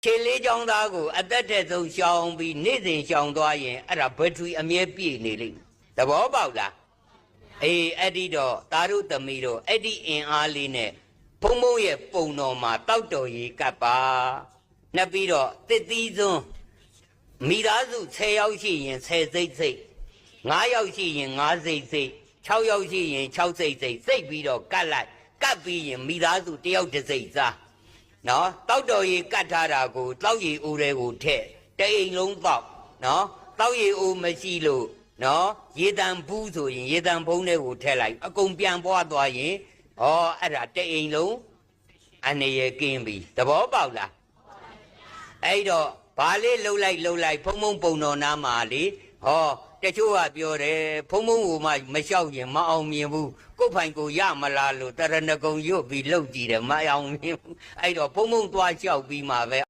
ခြေလေးချောင်းသားကိုအသက်ထက်ဆုံးရှောင်ပြီးနေ့စဉ်ရှောင်သွားရင်အဲ့ဒါဘက်ထရီအမြဲပြည့်နေလိမ့်မယ်သဘောပေါက်လားအေးအဲ့ဒီတော့သားတို့သမီးတို့အဲ့ဒီအင်အားလေးနဲ့ဘုံဘုံရဲ့ပုံတော်မှာတောက်တော်ကြီးကပ်ပါနှပ်ပြီးတော့တစ်သီးစွန်းမိသားစု10ယောက်ရှိရင်10စိတ်စိတ်9ယောက်ရှိရင်9စိတ်စိတ်6ယောက်ရှိရင်6စိတ်စိတ်စိတ်ပြီးတော့ကတ်လိုက်ကတ်ပြီးရင်မိသားစု1ယောက်တစ်စိတ်စားနော်တောက်တော်ကြီးကတ်ထားတာကိုတောက်ရည်အိုးတွေကိုထည့်တအိမ်လုံးတောက်နော်တောက်ရည်အိုးမရှိလို့နော်ရေတံဘူးဆိုရင်ရေတံဘုံတွေကိုထည့်လိုက်အကုန်ပြန်ပွားသွားရင်ဩအဲ့ဒါတအိမ်လုံးအနေရကင်းပြီသဘောပေါက်လားအဲ့တော့ဘာလေးလှုပ်လိုက်ဖုံဖုံပုံတော်နာမှာလေဟောတချို့ကပြောတယ်ဖုံဖုံကိုမှမလျှောက်ရင်မအောင်မြင်ဘူးကိုယ်ပိုင်ကိုရမလားလို့တရဏဂုံရွတ်ပြီးလှုပ်ကြည့်တယ်မအောင်မြင်ဘူးအဲ့တော့ဖုံဖုံသွားလျှောက်ပြီးမှပဲ